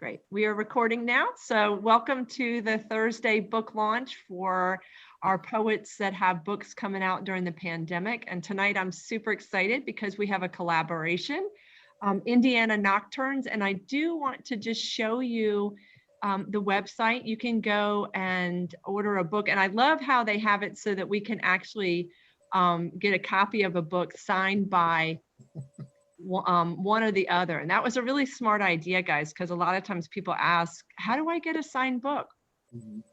Great. We are recording now. So welcome to the Thursday book launch for our poets that have books coming out during the pandemic. And tonight I'm super excited because we have a collaboration, Indiana Nocturnes. And I do want to just show you the website. You can go and order a book. And I love how they have it so that we can actually get a copy of a book signed by one or the other. And that was a really smart idea, guys, because a lot of times people ask, how do I get a signed book?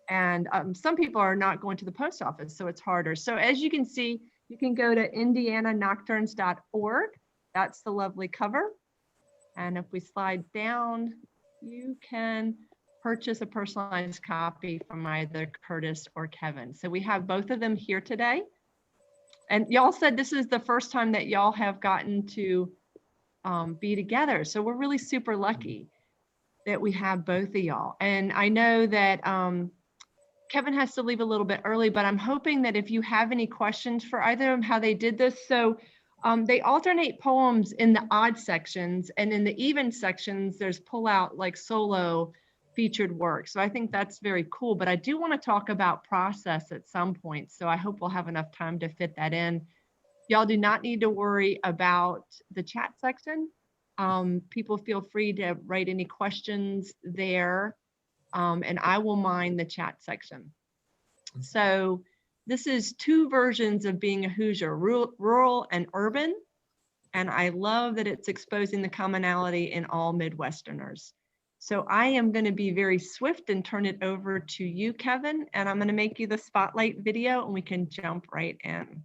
And some people are not going to the post office, so it's harder. So as you can see, you can go to indiananocturnes.org. That's the lovely cover. And if we slide down, you can purchase a personalized copy from either Curtis or Kevin. So we have both of them here today. And y'all said this is the first time that y'all have gotten to be together. So we're really super lucky that we have both of y'all. And I know that Kevin has to leave a little bit early, but I'm hoping that if you have any questions for either of them, how they did this. So they alternate poems in the odd sections, and in the even sections, there's pull out like solo featured work. So I think that's very cool, but I do want to talk about process at some point. So I hope we'll have enough time to fit that in. Y'all do not need to worry about the chat section. People feel free to write any questions there, and I will mind the chat section. So this is two versions of being a Hoosier, rural and urban. And I love that it's exposing the commonality in all Midwesterners. So I am going to be very swift and turn it over to you, Kevin, and I'm going to make you the spotlight video and we can jump right in.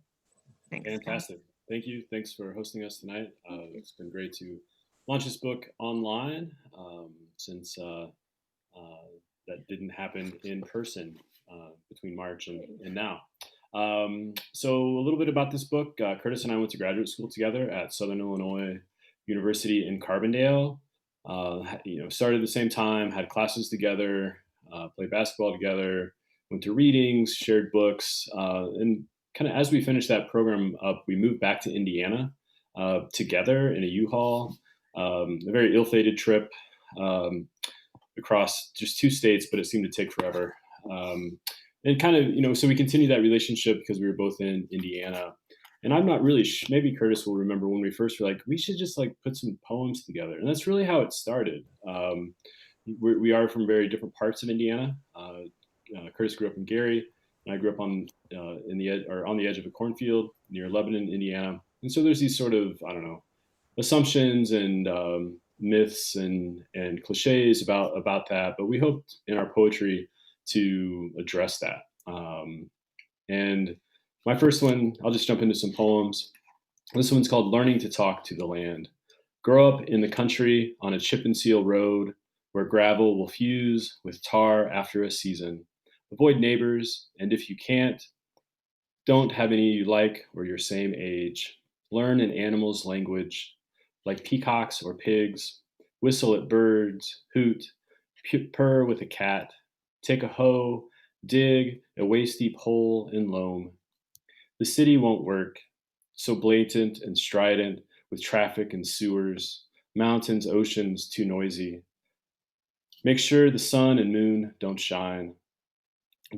Thanks, fantastic. Kevin. Thank you. Thanks for hosting us tonight. It's been great to launch this book online since that didn't happen in person between March and now. So a little bit about this book. Curtis and I went to graduate school together at Southern Illinois University in Carbondale. Started at the same time, had classes together, played basketball together, went to readings, shared books, and kind of as we finished that program up, we moved back to Indiana together in a U-Haul, a very ill-fated trip across just 2 states, but it seemed to take forever. And kind of, so we continued that relationship because we were both in Indiana. And I'm not really, maybe Curtis will remember when we first were like, we should just like put some poems together. And that's really how it started. We are from very different parts of Indiana. Curtis grew up in Gary, and I grew up on the edge of a cornfield near Lebanon, Indiana. And so there's these sort of, assumptions and myths and cliches about that. But we hoped in our poetry to address that. And my first one, I'll just jump into some poems. This one's called Learning to Talk to the Land. Grow up in the country on a chip and seal road where gravel will fuse with tar after a season. Avoid neighbors, and if you can't, don't have any you like or your same age. Learn an animal's language, like peacocks or pigs. Whistle at birds, hoot, purr with a cat. Take a hoe, dig a waist-deep hole in loam. The city won't work, so blatant and strident with traffic and sewers, mountains, oceans too noisy. Make sure the sun and moon don't shine.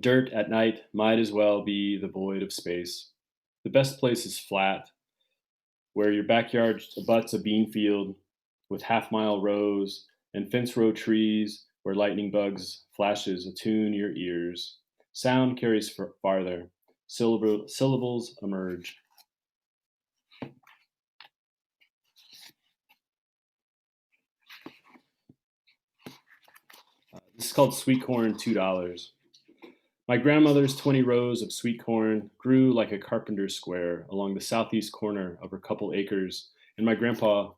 Dirt at night might as well be the void of space. The best place is flat, where your backyard abuts a bean field with half-mile rows and fence row trees where lightning bugs flashes attune your ears. Sound carries farther. Syllables emerge. This is called Sweet Corn, $2. My grandmother's 20 rows of sweet corn grew like a carpenter's square along the southeast corner of her couple acres, and my grandpa,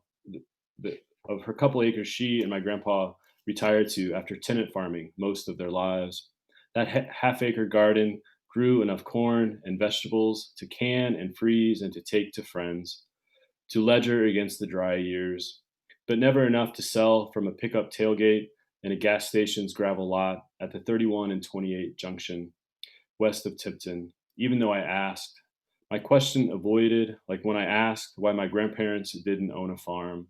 of her couple acres she and my grandpa retired to after tenant farming most of their lives. That half-acre garden grew enough corn and vegetables to can and freeze and to take to friends, to ledger against the dry years, but never enough to sell from a pickup tailgate and a gas station's gravel lot at the 31 and 28 junction, west of Tipton, even though I asked. My question avoided, like when I asked why my grandparents didn't own a farm.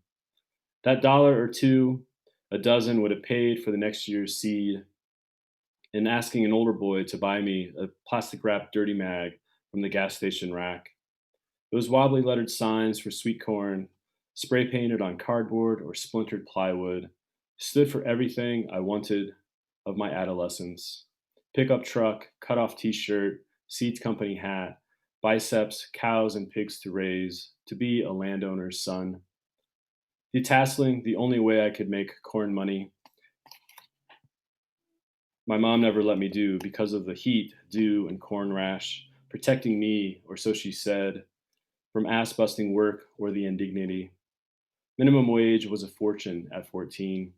That $1 or $2 A dozen would have paid for the next year's seed, and asking an older boy to buy me a plastic wrapped dirty mag from the gas station rack. Those wobbly lettered signs for sweet corn, spray painted on cardboard or splintered plywood, stood for everything I wanted of my adolescence. Pickup truck, cut off t shirt, seeds company hat, biceps, cows and pigs to raise, to be a landowner's son. Detasseling the only way I could make corn money. My mom never let me do because of the heat, dew, and corn rash, protecting me, or so she said, from ass busting work or the indignity. Minimum wage was a fortune at 14.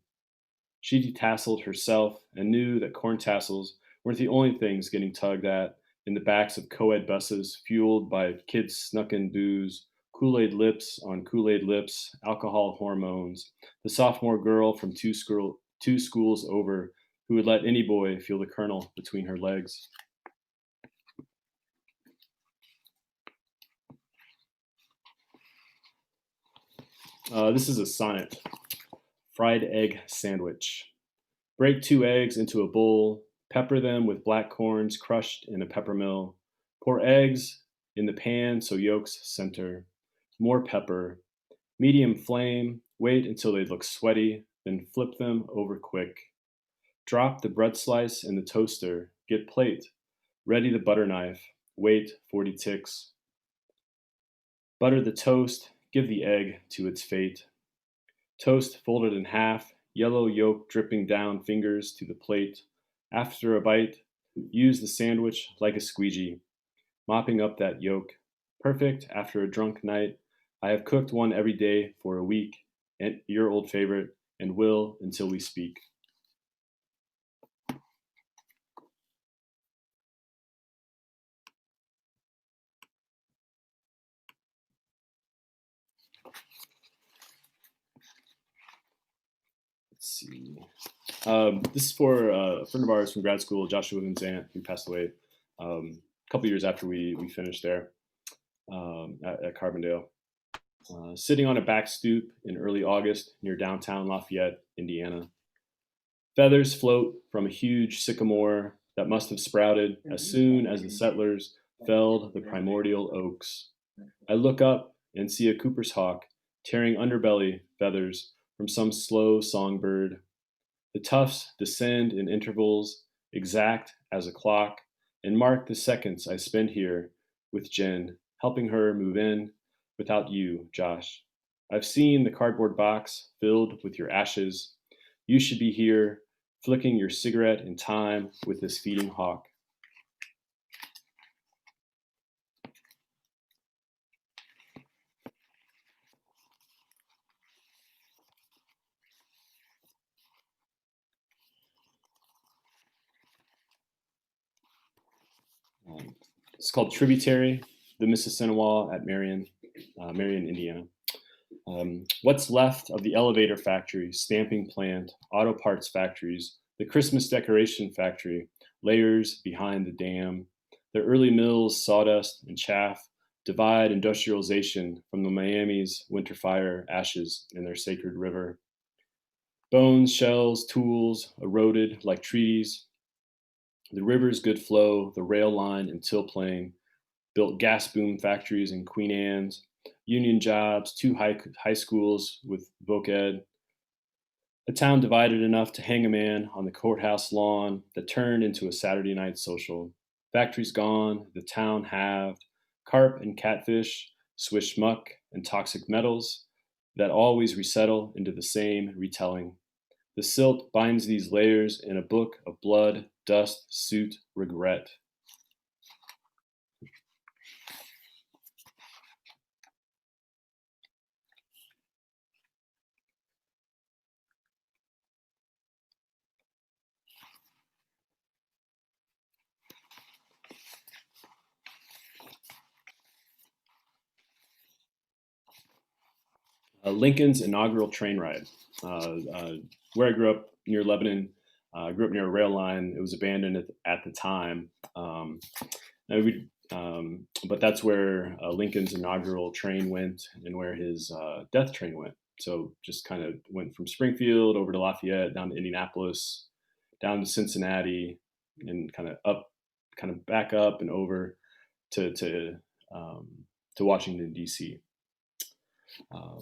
She detasseled herself and knew that corn tassels weren't the only things getting tugged at in the backs of co-ed buses fueled by kids snuck in booze, Kool-Aid lips on Kool-Aid lips, alcohol hormones, the sophomore girl from two schools over who would let any boy feel the kernel between her legs. This is a sonnet. Fried egg sandwich. Break 2 eggs into a bowl, pepper them with black corns crushed in a pepper mill. Pour eggs in the pan so yolks center. More pepper. Medium flame, wait until they look sweaty, then flip them over quick. Drop the bread slice in the toaster, get plate. Ready the butter knife, wait 40 ticks. Butter the toast, give the egg to its fate. Toast folded in half, yellow yolk dripping down fingers to the plate. After a bite, use the sandwich like a squeegee, mopping up that yolk. Perfect after a drunk night. I have cooked one every day for a week, and your old favorite, and will until we speak. Let's see. This is for a friend of ours from grad school, Joshua Van Zant, who passed away a couple years after we finished there at Carbondale. Sitting on a back stoop in early August near downtown Lafayette, Indiana. Feathers float from a huge sycamore that must have sprouted as soon as the settlers felled the primordial oaks. I look up and see a Cooper's hawk tearing underbelly feathers from some slow songbird. The tufts descend in intervals, exact as a clock, and mark the seconds I spend here with Jen, helping her move in without you, Josh. I've seen the cardboard box filled with your ashes. You should be here, flicking your cigarette in time with this feeding hawk. It's called Tributary, the Mississinawa at Marion, Indiana. What's left of the elevator factory, stamping plant, auto parts factories, the Christmas decoration factory, layers behind the dam, the early mills, sawdust and chaff, divide industrialization from the Miami's winter fire ashes in their sacred river. Bones, shells, tools, eroded like treaties. The river's good flow, the rail line and till plane, built gas boom factories in Queen Anne's, union jobs, 2 high schools with voc ed. A town divided enough to hang a man on the courthouse lawn that turned into a Saturday night social. Factories gone, the town halved, carp and catfish, swish muck and toxic metals that always resettle into the same retelling. The silt binds these layers in a book of blood, dust, soot, regret. Lincoln's inaugural train ride. Where I grew up near Lebanon, I grew up near a rail line. It was abandoned at the time. But that's where Lincoln's inaugural train went and where his death train went. So just kind of went from Springfield over to Lafayette, down to Indianapolis, down to Cincinnati, and kind of up, kind of back up and over to um, to Washington D.C. Um,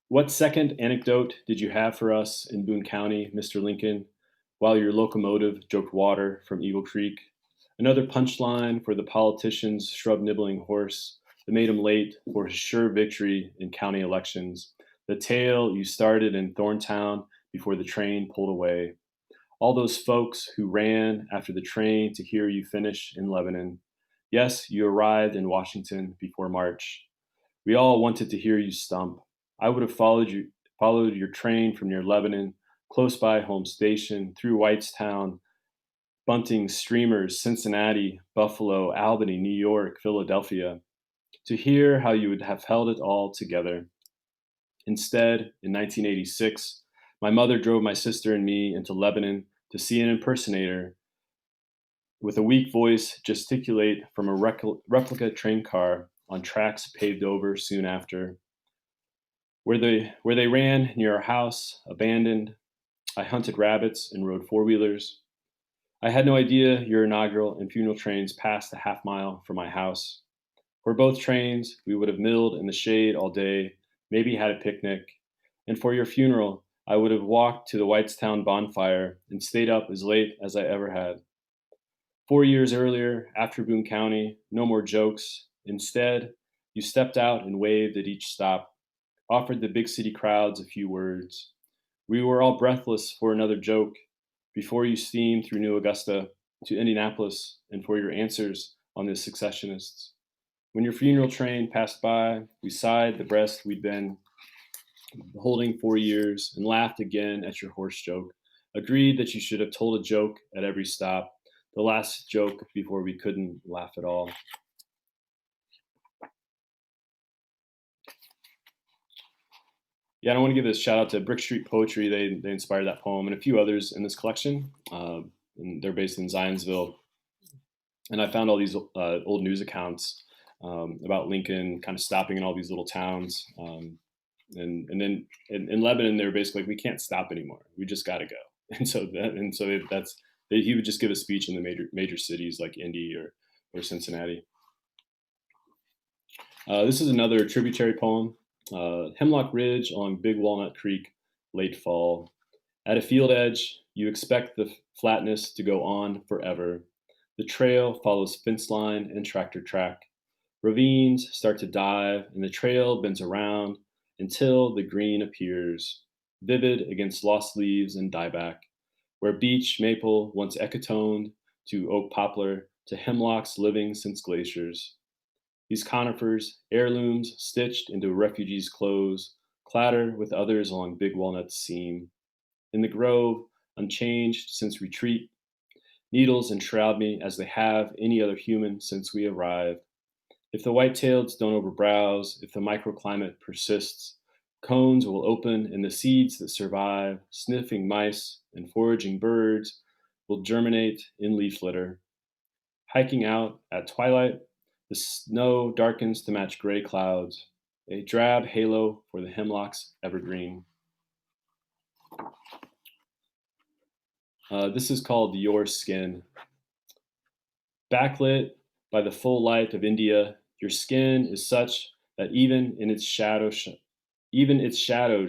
what second anecdote did you have for us in Boone County, Mr. Lincoln, while your locomotive joked water from Eagle Creek? Another punchline for the politician's shrub-nibbling horse that made him late for his sure victory in county elections. The tale you started in Thorntown before the train pulled away. All those folks who ran after the train to hear you finish in Lebanon. Yes, you arrived in Washington before March. We all wanted to hear you stump. I would have followed your train from near Lebanon, close by home station, through Whitestown, Bunting, Streamers, Cincinnati, Buffalo, Albany, New York, Philadelphia, to hear how you would have held it all together. Instead, in 1986, my mother drove my sister and me into Lebanon to see an impersonator with a weak voice gesticulate from a replica train car on tracks paved over soon after. Where they ran near our house, abandoned, I hunted rabbits and rode four-wheelers. I had no idea your inaugural and funeral trains passed a half mile from my house. For both trains, we would have milled in the shade all day, maybe had a picnic. And for your funeral, I would have walked to the Whitestown bonfire and stayed up as late as I ever had. 4 years earlier, after Boone County, no more jokes. Instead, you stepped out and waved at each stop, offered the big city crowds a few words. We were all breathless for another joke before you steamed through New Augusta to Indianapolis and for your answers on the secessionists. When your funeral train passed by, we sighed the breast we'd been holding 4 years and laughed again at your horse joke, agreed that you should have told a joke at every stop, the last joke before we couldn't laugh at all. Yeah, I want to give a shout out to Brick Street Poetry. They inspired that poem and a few others in this collection. And they're based in Zionsville. And I found all these old news accounts about Lincoln kind of stopping in all these little towns. And then in Lebanon, they were basically like, we can't stop anymore. We just got to go. And so he would just give a speech in the major cities like Indy or Cincinnati. This is another tributary poem. Hemlock Ridge along Big Walnut Creek, late fall. At a field edge, you expect the flatness to go on forever. The trail follows fence line and tractor track. Ravines start to dive, and the trail bends around until the green appears, vivid against lost leaves and dieback, where beech maple once echotoned to oak poplar to hemlocks living since glaciers. These conifers, heirlooms stitched into refugees' clothes, clatter with others along Big Walnut's seam. In the grove, unchanged since retreat, needles enshroud me as they have any other human since we arrived. If the white-taileds don't overbrowse, if the microclimate persists, cones will open and the seeds that survive, sniffing mice and foraging birds, will germinate in leaf litter. Hiking out at twilight, the snow darkens to match gray clouds, a drab halo for the hemlock's evergreen. This is called Your Skin. Backlit by the full light of India, your skin is such that even its shadows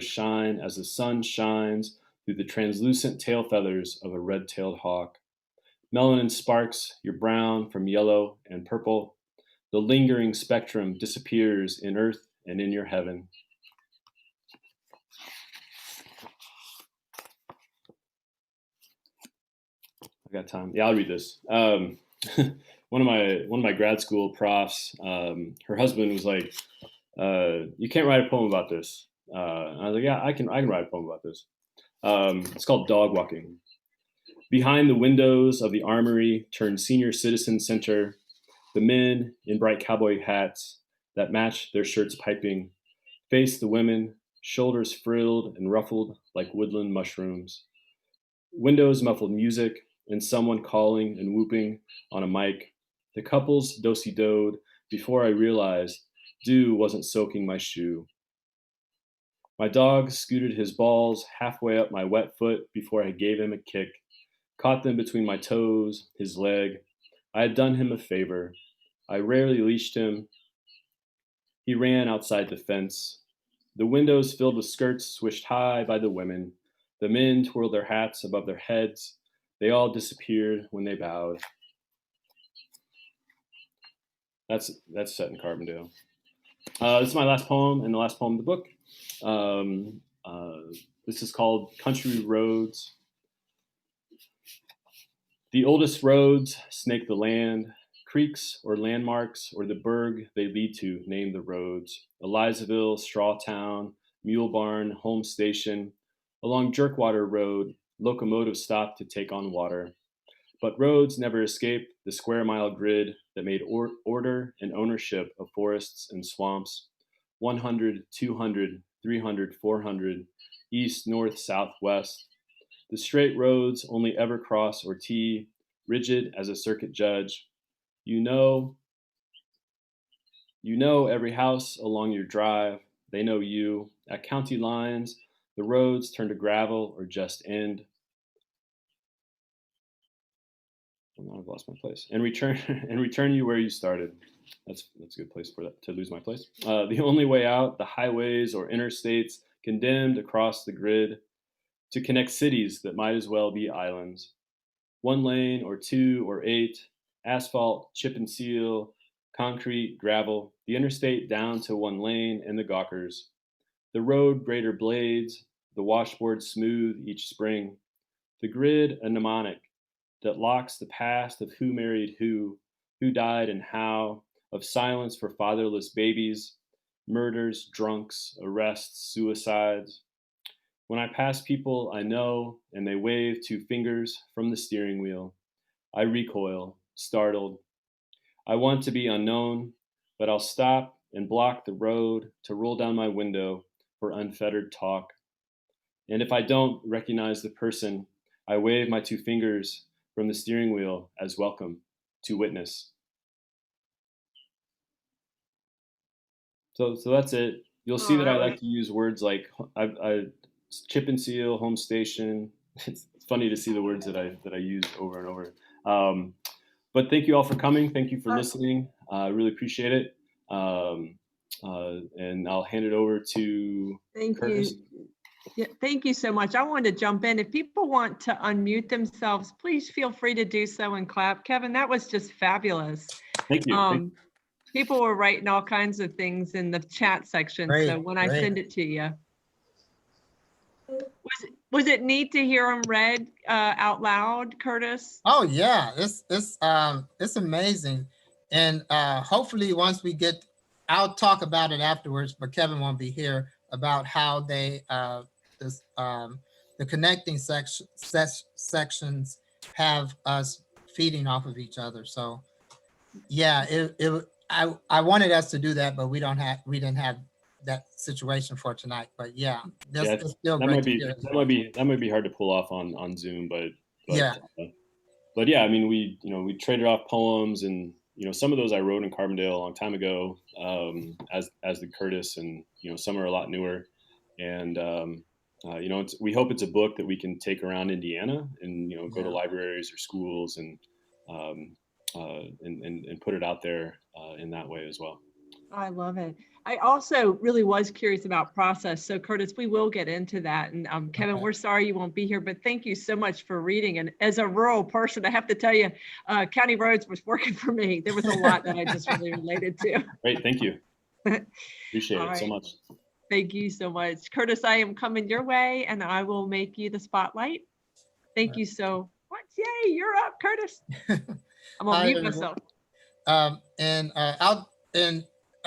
shine as the sun shines through the translucent tail feathers of a red-tailed hawk. Melanin sparks your brown from yellow and purple. The lingering spectrum disappears in earth and in your heaven. I got time. Yeah, I'll read this. One of my grad school profs, her husband was like, "You can't write a poem about this." And I was like, "Yeah, I can write a poem about this." It's called Dog Walking. Behind the windows of the armory turned senior citizen center, the men in bright cowboy hats that match their shirts piping face the women, shoulders frilled and ruffled like woodland mushrooms. Windows muffled music and someone calling and whooping on a mic. The couples do-si-doed before I realized dew wasn't soaking my shoe. My dog scooted his balls halfway up my wet foot before I gave him a kick, caught them between my toes, his leg. I had done him a favor. I rarely leashed him. He ran outside the fence. The windows filled with skirts swished high by the women. The men twirled their hats above their heads. They all disappeared when they bowed. That's set in Carbondale. This is my last poem and the last poem of the book. This is called Country Roads. The oldest roads snake the land. Creeks or landmarks or the burg they lead to name the roads. Elizaville, Strawtown, Mule Barn, Home Station. Along Jerkwater Road, locomotives stopped to take on water. But roads never escaped the square mile grid that made order and ownership of forests and swamps. 100, 200, 300, 400, east, north, south, west. The straight roads only ever cross or tee, rigid as a circuit judge. You know every house along your drive. They know you. At county lines, the roads turn to gravel or just end. Oh, I've lost my place. And return you where you started. That's a good place for that to lose my place. The only way out, the highways or interstates condemned across the grid to connect cities that might as well be islands. 1 lane or 2 or 8, asphalt, chip and seal, concrete, gravel, the interstate down to 1 lane and the gawkers. The road greater blades, the washboard smooth each spring. The grid a mnemonic that locks the past of who married who died and how, of silence for fatherless babies, murders, drunks, arrests, suicides. When I pass people I know and they wave 2 fingers from the steering wheel, I recoil, startled. I want to be unknown, but I'll stop and block the road to roll down my window for unfettered talk. And if I don't recognize the person, I wave my 2 fingers from the steering wheel as welcome to witness. So that's it. You'll see that I like to use words like I chip and seal, home station. It's funny to see the words that I use over and over. But thank you all for coming. Thank you for listening. I really appreciate it. And I'll hand it over to Curtis. Yeah, thank you so much. I wanted to jump in. If people want to unmute themselves, please feel free to do so and clap. Kevin, that was just fabulous. Thank you. People were writing all kinds of things in the chat section. Great, so when I send it to you, was it neat to hear them read out loud, Curtis? Oh yeah, it's amazing, and hopefully once we get, I'll talk about it afterwards. But Kevin won't be here about how they the connecting sections have us feeding off of each other. So yeah, I wanted us to do that, but we didn't have that situation for tonight. But yeah, it's still that great might be hard to pull off on Zoom, but yeah. But yeah, I mean, we traded off poems, and some of those I wrote in Carbondale a long time ago, as the Curtis, and some are a lot newer, and we hope it's a book that we can take around Indiana and go to libraries or schools and put it out there in that way as well. I love it. I also really was curious about process. So Curtis, we will get into that. And Kevin, we're sorry you won't be here, but thank you so much for reading. And as a rural person, I have to tell you, County Roads was working for me. There was a lot that I just really related to. Great, thank you. Appreciate it so much. Thank you so much. Curtis, I am coming your way and I will make you the spotlight. Thank you so much. Yay, you're up, Curtis. I'm gonna mute myself.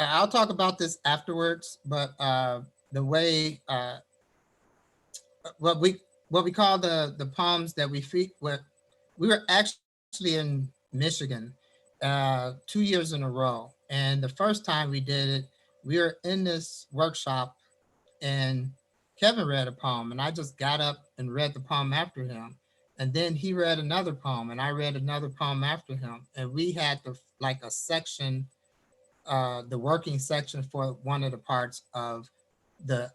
I'll talk about this afterwards, but the way what we call the poems that we feed, we were actually in Michigan 2 years in a row, and the first time we did it, we were in this workshop, and Kevin read a poem, and I just got up and read the poem after him, and then he read another poem, and I read another poem after him, and we had a section, the working section for one of the parts of the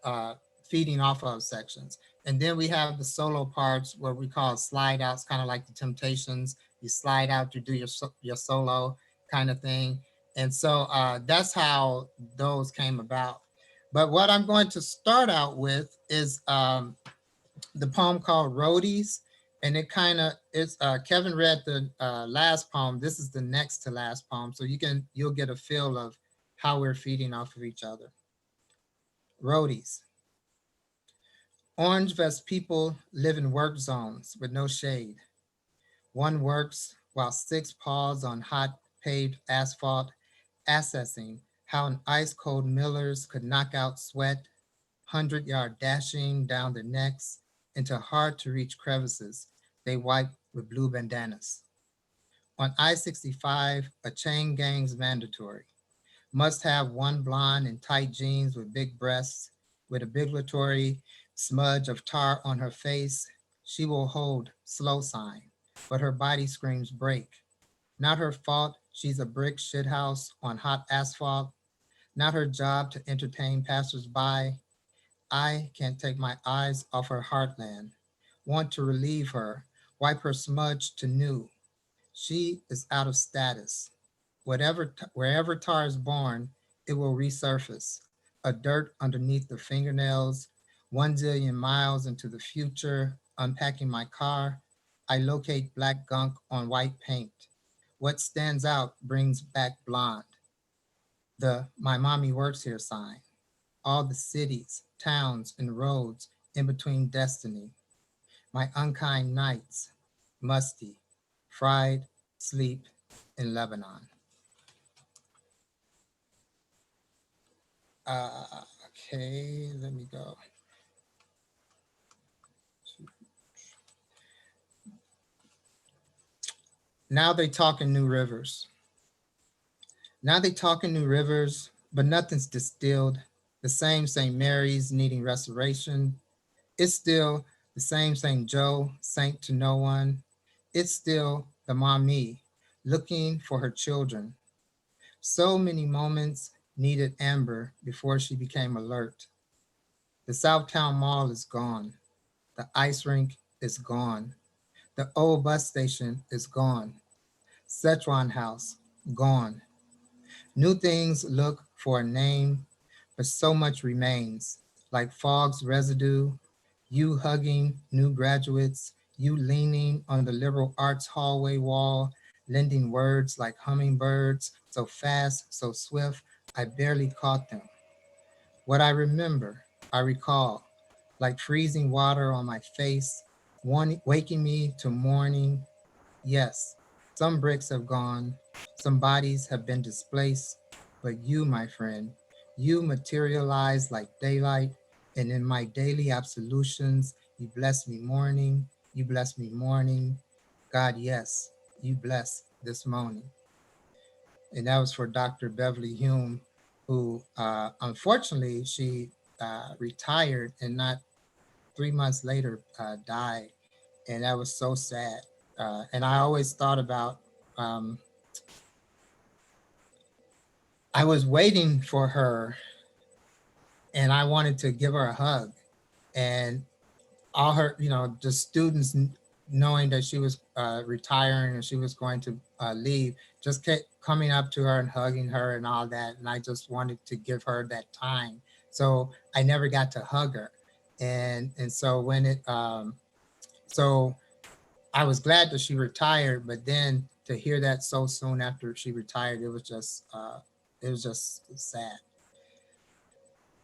feeding off of sections. And then we have the solo parts where we call slide outs, kind of like the Temptations. You slide out, you do your solo kind of thing. And so that's how those came about. But what I'm going to start out with is the poem called Roadies. And it kind of is, Kevin read the last poem. This is the next to last poem. So you'll get a feel of how we're feeding off of each other. Roadies. Orange vest people live in work zones with no shade. One works while six paws on hot paved asphalt, assessing how an ice cold millers could knock out sweat, 100-yard dashing down their necks into hard to reach crevices they wipe with blue bandanas. On I-65, a chain gang's mandatory. Must have one blonde in tight jeans with big breasts, with a obligatory smudge of tar on her face. She will hold slow sign, but her body screams break. Not her fault, she's a brick shithouse on hot asphalt. Not her job to entertain passersby. I can't take my eyes off her heartland. Want to relieve her, wipe her smudge to new. She is out of status. Wherever tar is born, it will resurface. A dirt underneath the fingernails, 1 zillion miles into the future, unpacking my car, I locate black gunk on white paint. What stands out brings back blonde. The "my mommy works here" sign. All the cities, towns, and roads in between destiny. My unkind nights, musty, fried, sleep in Lebanon. Okay, let me go. Now they talk in new rivers. Now they talk in new rivers, but nothing's distilled. The same St. Mary's needing restoration. It's still the same St. Joe, saint to no one. It's still the mommy looking for her children. So many moments needed amber before she became alert. The Southtown Mall is gone. The ice rink is gone. The old bus station is gone. Szechuan House, gone. New things look for a name, but so much remains, like fog's residue, you hugging new graduates, you leaning on the liberal arts hallway wall, lending words like hummingbirds, so fast, so swift, I barely caught them. What I recall, like freezing water on my face, waking me to morning. Yes, some bricks have gone, some bodies have been displaced, but you, my friend, you materialize like daylight, and in my daily absolutions, you bless me morning, you bless me morning. God, yes, you bless this morning. And that was for Dr. Beverly Hume, who unfortunately, she retired and not 3 months later died. And that was so sad. And I always thought about, I was waiting for her and I wanted to give her a hug. And all her, the students knowing that she was retiring and she was going to leave, just kept coming up to her and hugging her and all that. And I just wanted to give her that time. So I never got to hug her. And so when so I was glad that she retired, but then to hear that so soon after she retired, it was just sad.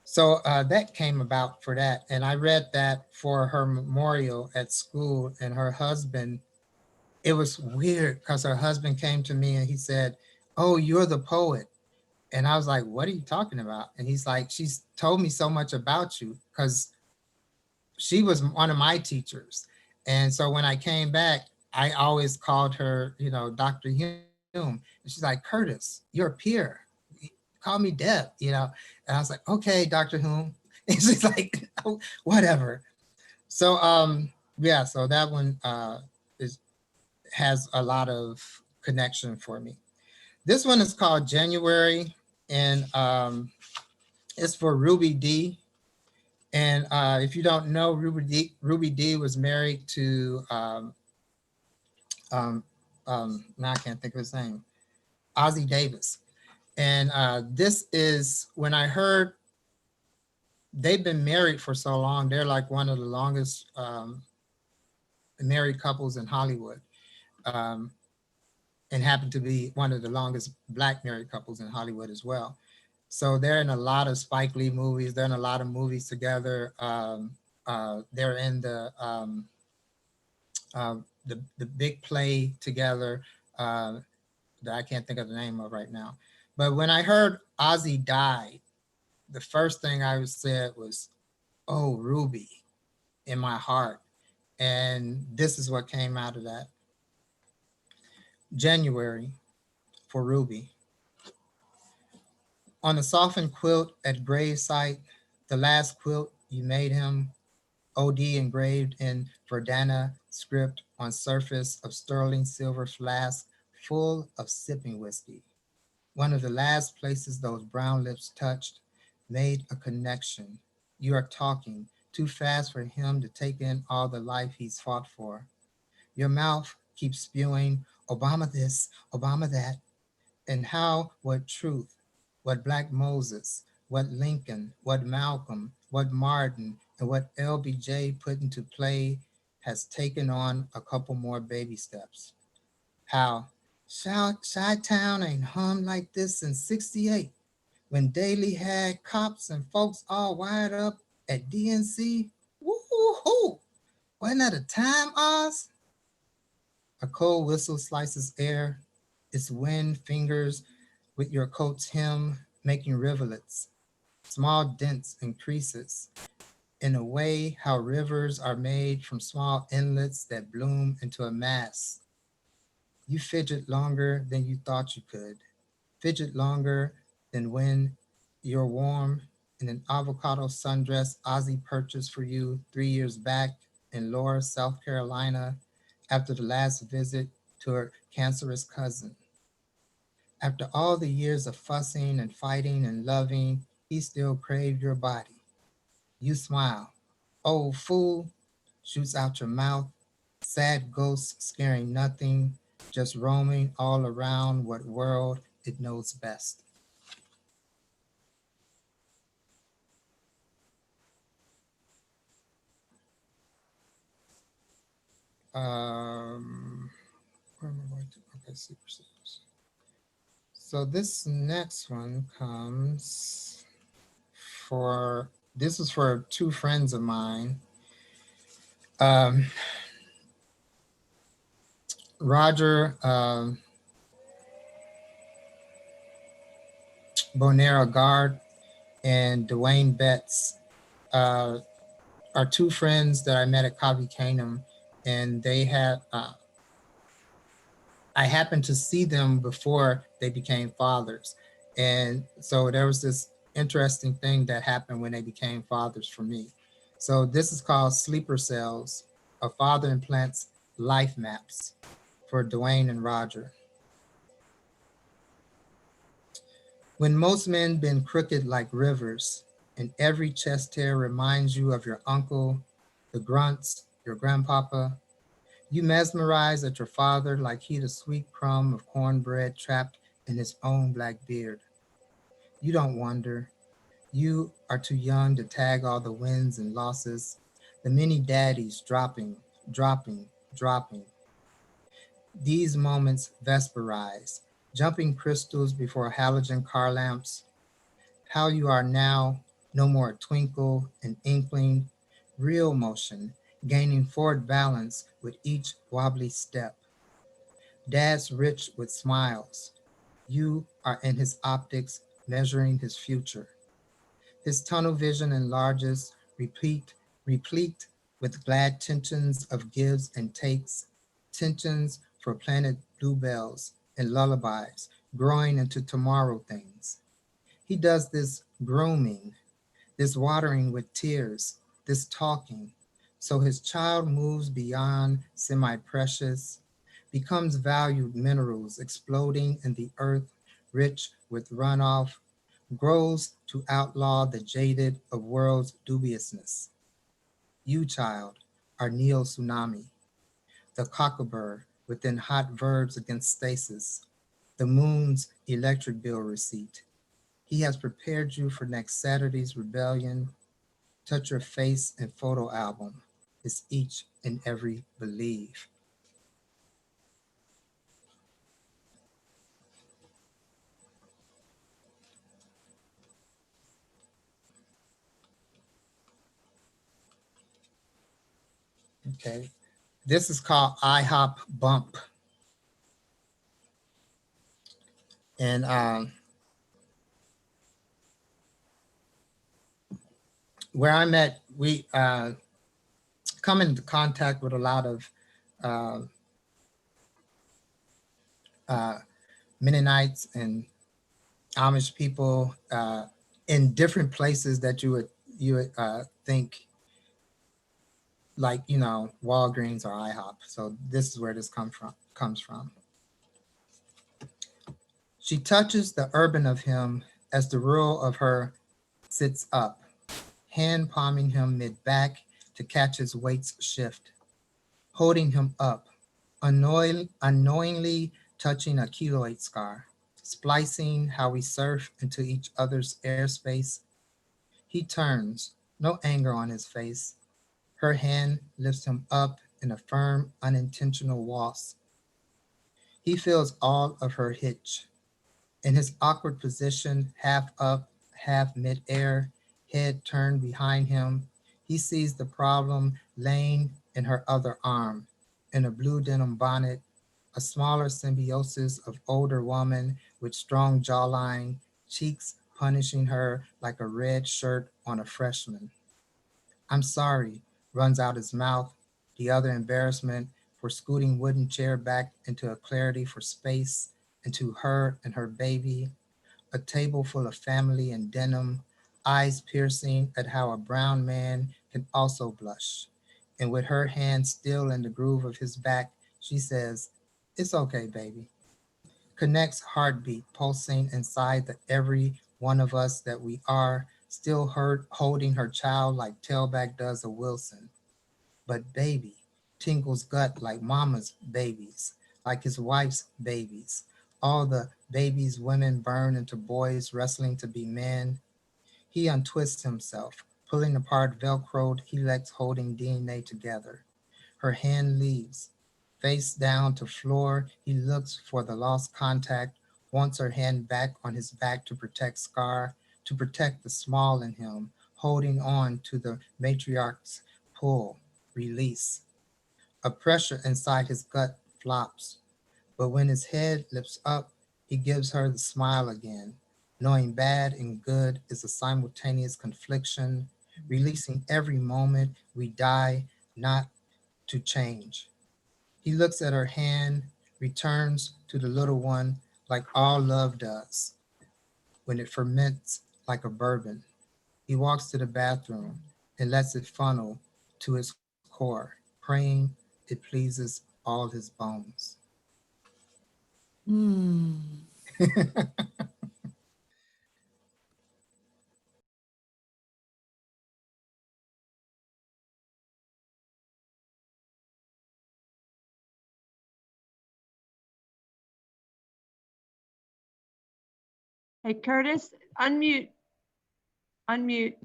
So that came about for that. And I read that for her memorial at school, and her husband, it was weird because her husband came to me and he said, "Oh, you're the poet." And I was like, "What are you talking about?" And he's like, "She's told me so much about you," because she was one of my teachers. And so when I came back, I always called her, Dr. Hume. And she's like, "Curtis, you're a peer. Call me Deb." And I was like, "Okay, Dr. Hume." And she's like, "Oh, whatever." So yeah, so that one has a lot of connection for me. This one is called January, and it's for Ruby D. And if you don't know, Ruby D was married to, um, now I can't think of his name, Ozzie Davis. And this is when I heard they've been married for so long. They're like one of the longest married couples in Hollywood, um, and happen to be one of the longest Black married couples in Hollywood as well. So they're in a lot of Spike Lee movies. They're in a lot of movies together. They're in the big play together uh, that I can't think of the name of right now. But when I heard Ozzy died, the first thing I said was, "Oh, Ruby," in my heart, and this is what came out of that. January for Ruby. On a softened quilt at gravesite, the last quilt you made him, OD engraved in Verdana script on surface of sterling silver flask full of sipping whiskey. One of the last places those brown lips touched made a connection. You are talking too fast for him to take in all the life he's fought for. Your mouth keeps spewing Obama this, Obama that, and how, what truth, what Black Moses, what Lincoln, what Malcolm, what Martin, and what LBJ put into play has taken on a couple more baby steps. How Chi-Town ain't hummed like this since 68, when Daly had cops and folks all wired up at DNC. Woo-hoo! Wasn't that a time, Oz? A cold whistle slices air, its wind fingers with your coat's hem, making rivulets, small dents and creases, in a way how rivers are made from small inlets that bloom into a mass. You fidget longer than you thought you could, fidget longer than when you're warm in an avocado sundress Ozzy purchased for you 3 years back in Laura, South Carolina, after the last visit to her cancerous cousin. After all the years of fussing and fighting and loving, he still craved your body. You smile. "Old fool," shoots out your mouth, sad ghost scaring nothing, just roaming all around what world it knows best. Um, where am I going to? Okay, super series. So this next one comes this is for two friends of mine. Um, Roger Bonera Guard and Dwayne Betts uh, are two friends that I met at Coffee Canum, and they had I happened to see them before they became fathers, and so there was this interesting thing that happened when they became fathers for me. So this is called Sleeper Cells: A Father Implants Life Maps for Dwayne and Roger. When most men bend crooked like rivers, and every chest hair reminds you of your uncle, the grunts, your grandpapa, you mesmerize at your father like he'd a sweet crumb of cornbread trapped in his own black beard. You don't wonder. You are too young to tag all the wins and losses, the many daddies dropping, dropping, dropping. These moments vesperize, jumping crystals before halogen car lamps. How you are now, no more twinkle and inkling, real motion, gaining forward balance with each wobbly step. Dad's rich with smiles. You are in his optics, measuring his future. His tunnel vision enlarges, replete with glad tensions of gives and takes, tensions for planted bluebells and lullabies, growing into tomorrow things. He does this grooming, this watering with tears, this talking, so his child moves beyond semi-precious, becomes valued minerals exploding in the earth, rich with runoff, grows to outlaw the jaded of world's dubiousness. You, child, are neo-tsunami, the cockabur within hot verbs against stasis, the moon's electric bill receipt. He has prepared you for next Saturday's rebellion. Touch your face and photo album. It's each and every believe. Okay. This is called IHOP Bump. And where I'm at, we come into contact with a lot of uh, uh, Mennonites and Amish people in different places that you would think like, you know, Walgreens or IHOP. So this is where this comes from. She touches the urban of him as the rural of her sits up, hand palming him mid-back to catch his weight's shift, holding him up, unknowingly touching a keloid scar, splicing how we surf into each other's airspace. He turns, no anger on his face. Her hand lifts him up in a firm, unintentional waltz. He feels all of her hitch. In his awkward position, half up, half midair, head turned behind him, he sees the problem laying in her other arm, in a blue denim bonnet, a smaller symbiosis of older woman with strong jawline, cheeks punishing her like a red shirt on a freshman. I'm sorry, runs out his mouth, the other embarrassment for scooting wooden chair back into a clarity for space, into her and her baby, a table full of family and denim, eyes piercing at how a brown man can also blush. And with her hand still in the groove of his back, she says, "It's okay, baby." Connects heartbeat pulsing inside the every one of us that we are, still holding her child like tailback does a Wilson. But baby tingles gut like mama's babies, like his wife's babies. All the babies women burn into boys wrestling to be men. He untwists himself, pulling apart velcroed helix holding DNA together. Her hand leaves. Face down to floor, he looks for the lost contact, wants her hand back on his back to protect Scar, to protect the small in him, holding on to the matriarch's pull, release. A pressure inside his gut flops, but when his head lifts up, he gives her the smile again, knowing bad and good is a simultaneous confliction, releasing every moment we die not to change. He looks at her hand, returns to the little one like all love does when it ferments like a bourbon. He walks to the bathroom and lets it funnel to his core, praying it pleases all his bones. Mm. Hey, Curtis, unmute, unmute.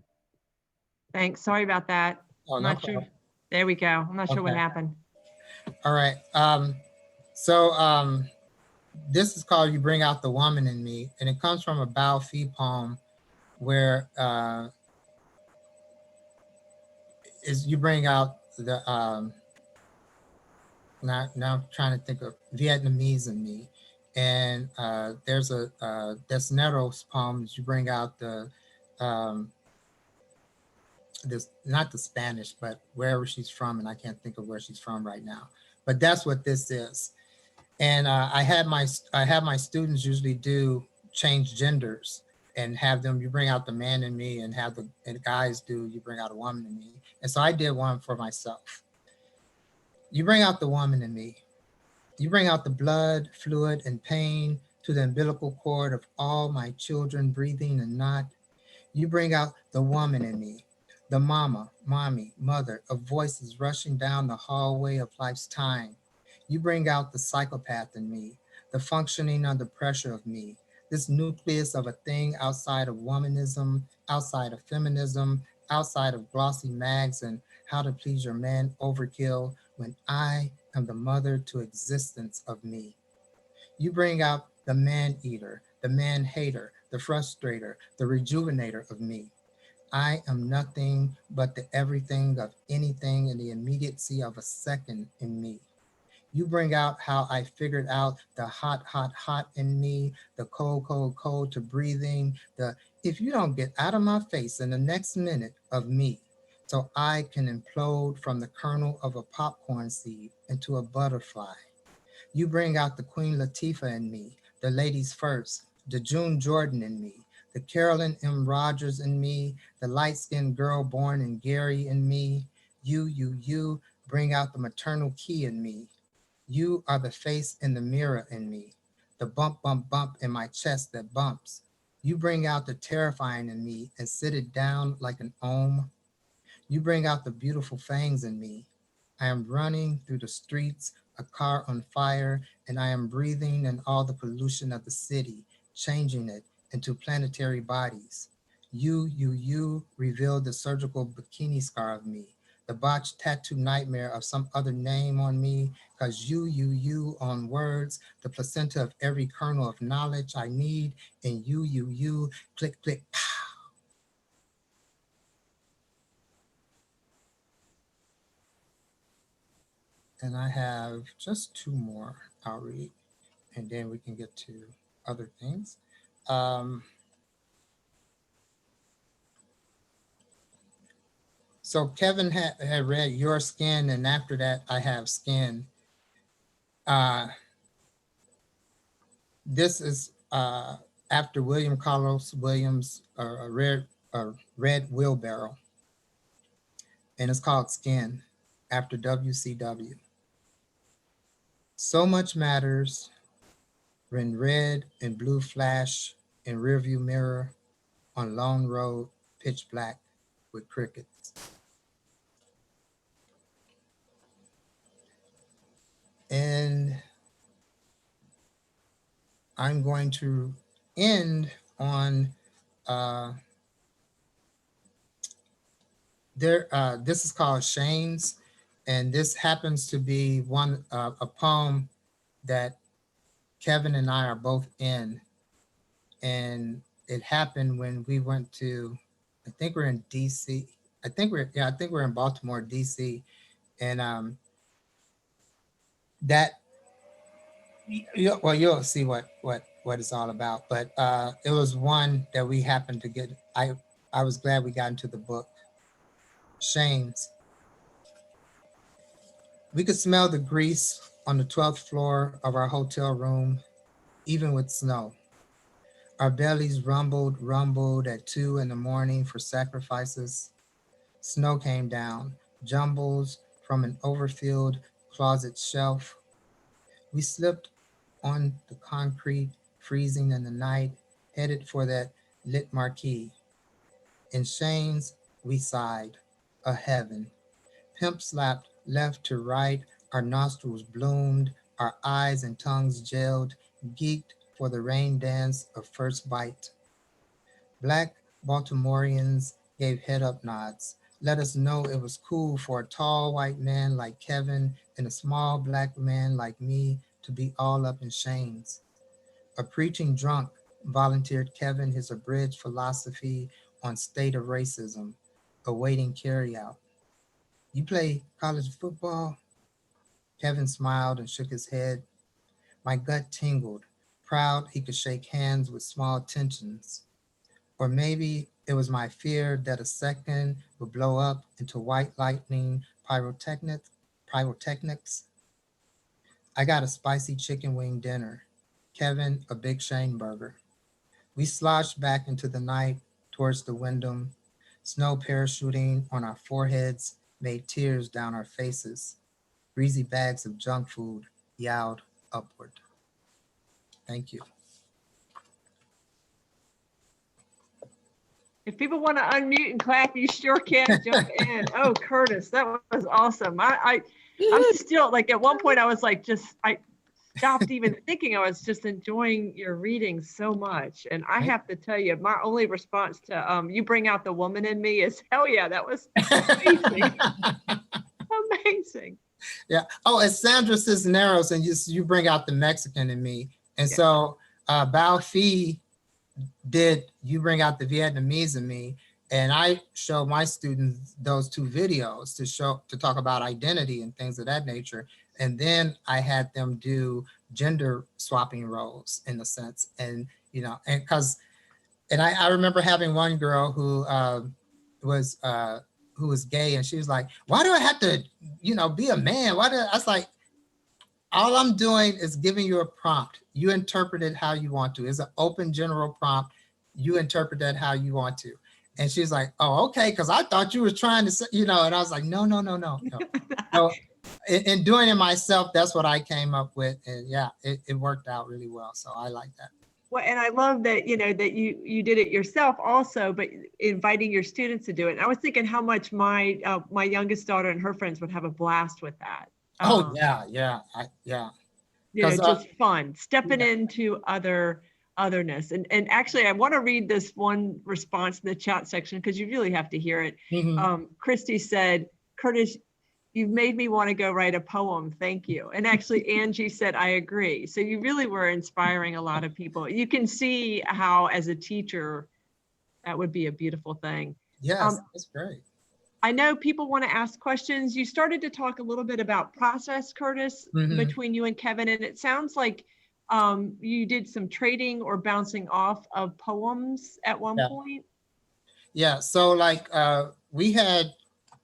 Thanks. Sorry about that. Oh, I'm no not sure. problem. There we go. I'm not sure what Okay. happened. All right. So this is called "You Bring Out the Woman in Me," and it comes from a Bao Phi poem where is you bring out the now I'm trying to think of Vietnamese in me, and there's a Desnero's poems. You bring out the um, this not the Spanish, but wherever she's from, and I can't think of where she's from right now. But that's what this is. And I have my students usually do change genders and have them. You bring out the man in me, and have the guys do. You bring out a woman in me. And so I did one for myself. You bring out the woman in me. You bring out the blood, fluid, and pain to the umbilical cord of all my children breathing and not. You bring out the woman in me, the mama, mommy, mother of voices rushing down the hallway of life's time. You bring out the psychopath in me, the functioning under pressure of me, this nucleus of a thing outside of womanism, outside of feminism, outside of glossy mags and how to please your man overkill when I am the mother to existence of me. You bring out the man eater, the man hater, the frustrator, the rejuvenator of me. I am nothing but the everything of anything in the immediacy of a second in me. You bring out how I figured out the hot, hot, hot in me, the cold, cold, cold to breathing, the if you don't get out of my face in the next minute of me, so I can implode from the kernel of a popcorn seed into a butterfly. You bring out the Queen Latifah in me, the ladies first, the June Jordan in me, the Carolyn M. Rogers in me, the light-skinned girl born in Gary in me. You bring out the maternal key in me. You are the face in the mirror in me, the bump, bump, bump in my chest that bumps. You bring out the terrifying in me and sit it down like an ohm. You bring out the beautiful fangs in me. I am running through the streets, a car on fire, and I am breathing in all the pollution of the city, changing it into planetary bodies. You revealed the surgical bikini scar of me, the botched tattoo nightmare of some other name on me, because you on words, the placenta of every kernel of knowledge I need, and you, click, click, and I have just two more I'll read, and then we can get to other things. Um, so Kevin had read Your Skin, and after that, I have Skin. Uh, this is after William Carlos Williams' Red Wheelbarrow, and it's called Skin, after WCW. So much matters when red and blue flash in rearview mirror on Lone Road, pitch black with crickets. And I'm going to end on uh, there. This is called Shane's, and this happens to be a poem that Kevin and I are both in, and it happened when we went to, I think we're in DC. I think we're in Baltimore, DC, and that well, you'll see what it's all about. But it was one that we happened to get. I was glad we got into the book. Shane's. We could smell the grease on the 12th floor of our hotel room, even with snow. Our bellies rumbled at 2 in the morning for sacrifices. Snow came down, jumbles from an overfilled closet shelf. We slipped on the concrete, freezing in the night, headed for that lit marquee. In Shane's, we sighed, a heaven. Pimp slapped left to right, our nostrils bloomed, our eyes and tongues gelled, geeked for the rain dance of first bite. Black Baltimoreans gave head up nods, let us know it was cool for a tall white man like Kevin and a small black man like me to be all up in Shane's. A preaching drunk, volunteered Kevin his abridged philosophy on state of racism, awaiting carryout. You play college football? Kevin smiled and shook his head. My gut tingled, proud he could shake hands with small tensions. Or maybe it was my fear that a second would blow up into white lightning pyrotechnics. I got a spicy chicken wing dinner. Kevin, a big Shane burger. We sloshed back into the night towards the Wyndham. Snow parachuting on our foreheads made tears down our faces. Greasy bags of junk food yowled upward. Thank you. If people want to unmute and clap, you sure can jump in. Oh, Curtis, that was awesome. I'm still like, at one point I was like, I stopped even thinking. I was just enjoying your reading so much. And I have to tell you, my only response to you bring out the woman in me is, hell yeah, that was amazing. Amazing. Yeah. Oh, it's Sandra Cisneros, and you bring out the Mexican in me. And so Bao Phi you bring out the Vietnamese in me. And I show my students those two videos to talk about identity and things of that nature. And then I had them do gender swapping roles in a sense. And, you know, and I remember having one girl who was gay, and she was like, why do I have to, you know, be a man? I was like, all I'm doing is giving you a prompt. You interpret it how you want to. It's an open general prompt. You interpret that how you want to. And she's like, oh, okay, because I thought you were trying to say, you know, and I was like, no. So in doing it myself, that's what I came up with. And yeah, it worked out really well. So I like that. Well, and I love that, you know, that you did it yourself also, but inviting your students to do it. And I was thinking how much my youngest daughter and her friends would have a blast with that. Oh, yeah. You know, just fun, stepping into otherness. And actually, I want to read this one response in the chat section because you really have to hear it. Christy said, Curtis, you've made me want to go write a poem. Thank you. And actually, Angie said, I agree. So you really were inspiring a lot of people. You can see how, as a teacher, that would be a beautiful thing. Yes, that's great. I know people want to ask questions. You started to talk a little bit about process, Curtis, between you and Kevin, and it sounds like you did some trading or bouncing off of poems at one point. Yeah, so like we had,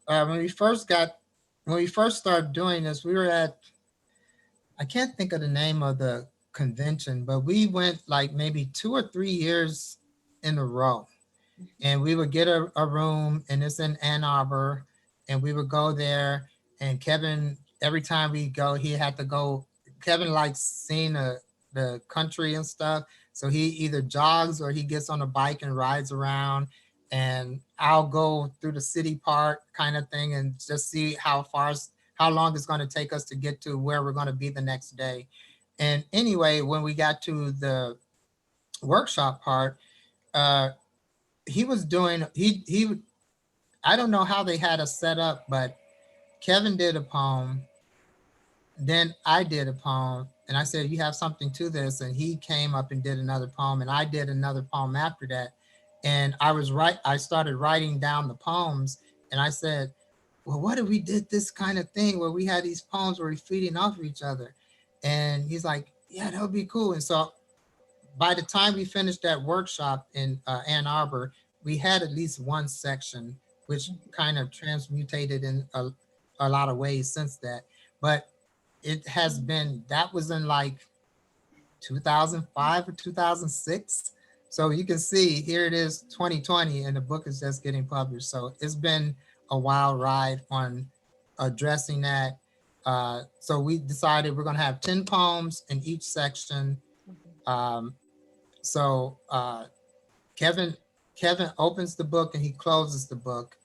when we first started doing this, we were at, I can't think of the name of the convention, but we went like maybe 2 or 3 years in a row. And we would get a room, and it's in Ann Arbor, and we would go there. And Kevin, every time we go, he had to go. Kevin likes seeing the country and stuff. So he either jogs or he gets on a bike and rides around. And I'll go through the city part kind of thing and just see how long it's going to take us to get to where we're going to be the next day. And anyway, when we got to the workshop part, he was doing, I don't know how they had us set up, but Kevin did a poem, then I did a poem, and I said, you have something to this, and he came up and did another poem, and I did another poem after that. And I started writing down the poems, and I said, well, what if we did this kind of thing where we had these poems where we're feeding off of each other? And he's like, yeah, that would be cool. And so by the time we finished that workshop in Ann Arbor, we had at least one section, which kind of transmutated in a lot of ways since that. But it has been, that was in like 2005 or 2006. So you can see here it is 2020 and the book is just getting published. So it's been a wild ride on addressing that. So we decided we're going to have 10 poems in each section. So Kevin opens the book and he closes the book,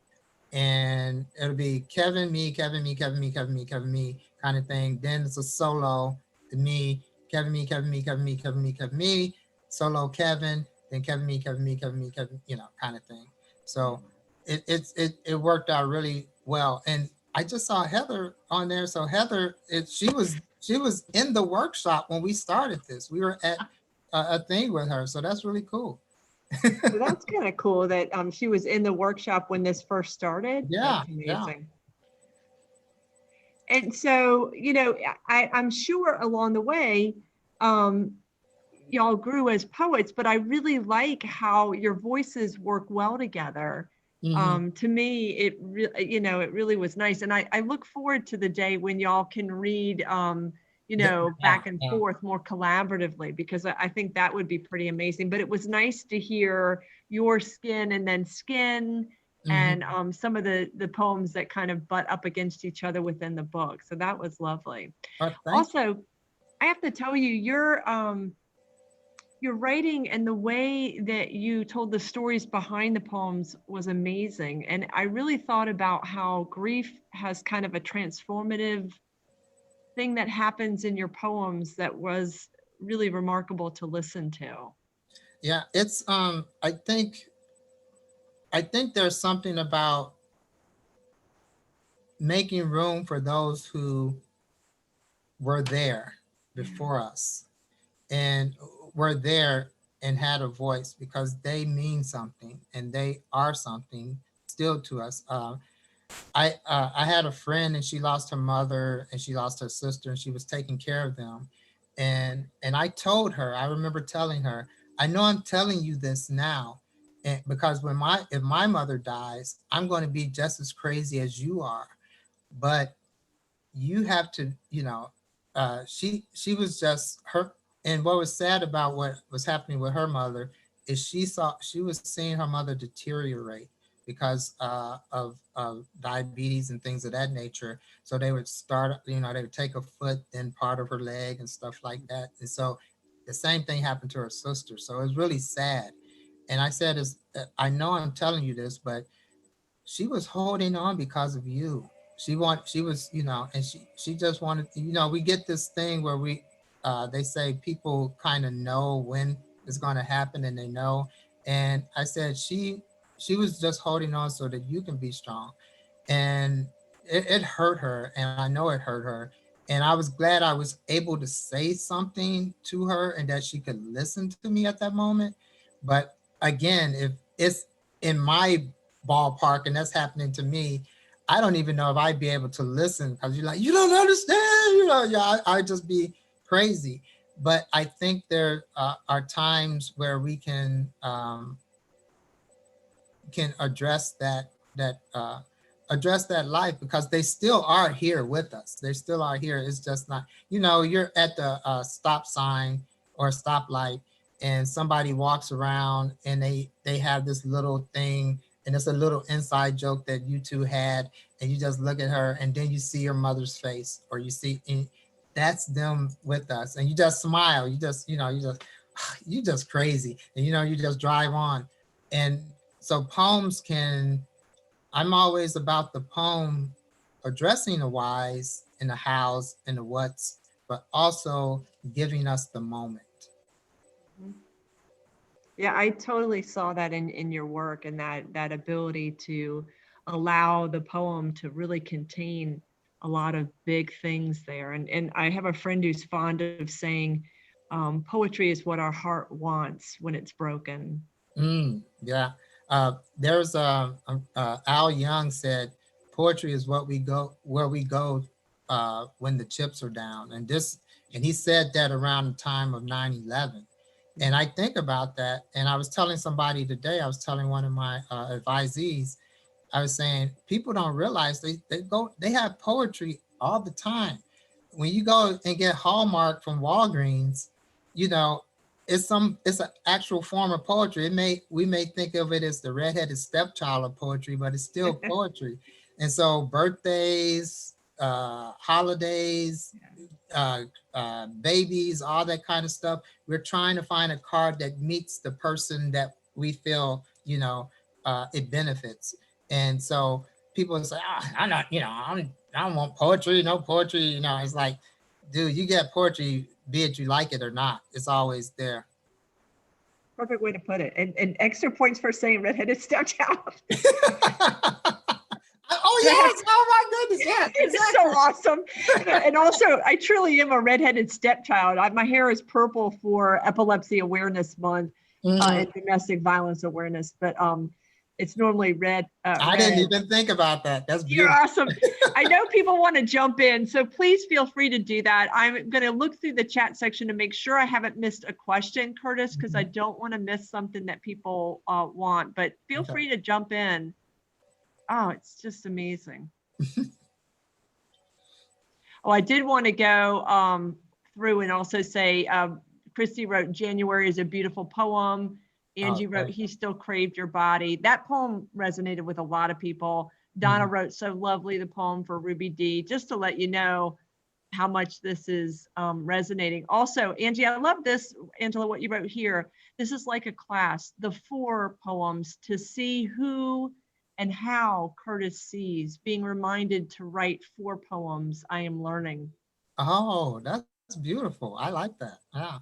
and it'll be Kevin, me, Kevin, me, Kevin, me, Kevin, me, Kevin, me kind of thing. Then it's a solo, me, Kevin, me, Kevin, me, Kevin, me, Kevin, me, Kevin, me, solo Kevin, then Kevin, me, Kevin, me, Kevin, me, Kevin, you know, kind of thing. So it worked out really well. And I just saw Heather on there. So Heather, she was in the workshop when we started this. We were at a thing with her. So that's really cool. So that's kind of cool that she was in the workshop when this first started. Yeah. That's amazing. Yeah. And so, you know, I'm sure along the way, y'all grew as poets, but I really like how your voices work well together. To me, it really was nice. And I look forward to the day when y'all can read, you know, back and forth more collaboratively, because I think that would be pretty amazing. But it was nice to hear your Skin and then Skin and some of the poems that kind of butt up against each other within the book. So that was lovely. Also, I have to tell you, Your writing and the way that you told the stories behind the poems was amazing. And I really thought about how grief has kind of a transformative thing that happens in your poems that was really remarkable to listen to. Yeah, it's I think there's something about making room for those who were there before us and were there and had a voice because they mean something and they are something still to us. I had a friend and she lost her mother and she lost her sister and she was taking care of them, and I told her, I remember telling her, I know I'm telling you this now, and because if my mother dies, I'm going to be just as crazy as you are, but you have to, she was just her. And what was sad about what was happening with her mother is she was seeing her mother deteriorate because of diabetes and things of that nature. So they would start, they would take a foot, then part of her leg and stuff like that. And so the same thing happened to her sister. So it was really sad. And I said, I know I'm telling you this, but she was holding on because of you. She was, and she just wanted, we get this thing where they say people kind of know when it's going to happen and they know. And I said, she was just holding on so that you can be strong. And it hurt her. And I know it hurt her. And I was glad I was able to say something to her and that she could listen to me at that moment. But again, if it's in my ballpark and that's happening to me, I don't even know if I'd be able to listen because you're like, you don't understand, yeah, I'd just be crazy. But I think there are times where we can address that life because they still are here with us. They still are here. It's just not, you're at the stop sign or stoplight and somebody walks around and they have this little thing and it's a little inside joke that you two had and you just look at her and then you see your mother's face or you see, and that's them with us and you just smile. You just, you just crazy and you just drive on. And so I'm always about the poem addressing the whys and the hows and the whats, but also giving us the moment. Yeah, I totally saw that in your work and that ability to allow the poem to really contain a lot of big things there. And I have a friend who's fond of saying, poetry is what our heart wants when it's broken. Yeah. There's Al Young said, poetry is where we go when the chips are down. And he said that around the time of 9/11. And I think about that. And I was telling somebody today, I was telling one of my advisees, I was saying, people don't realize they have poetry all the time. When you go and get Hallmark from Walgreens, you know, it's an actual form of poetry. We may think of it as the redheaded stepchild of poetry, but it's still poetry. And so birthdays, holidays, babies, all that kind of stuff. We're trying to find a card that meets the person that we feel, it benefits. And so people say, I'm not, I don't want poetry, no poetry. It's like, dude, you get poetry, be it you like it or not. It's always there. Perfect way to put it. And extra points for saying redheaded stepchild. Oh yes! Oh my goodness! Yes, it's exactly. So awesome. And also, I truly am a redheaded stepchild. My hair is purple for Epilepsy Awareness Month and Domestic Violence Awareness, but it's normally red. I didn't even think about that. That's beautiful. You're awesome. I know people want to jump in, so please feel free to do that. I'm going to look through the chat section to make sure I haven't missed a question, Curtis, because I don't want to miss something that people want. But feel free to jump in. Oh, it's just amazing. Oh, I did want to go through and also say, Christy wrote, January is a beautiful poem. Angie wrote, he still craved your body. That poem resonated with a lot of people. Donna wrote, so lovely, the poem for Ruby D. Just to let you know, how much this is resonating. Also, Angie, I love this, Angela, what you wrote here. This is like a class, the 4 poems to see who and how Curtis sees, being reminded to write 4 poems I am learning. Oh, that's beautiful. I like that. Yeah.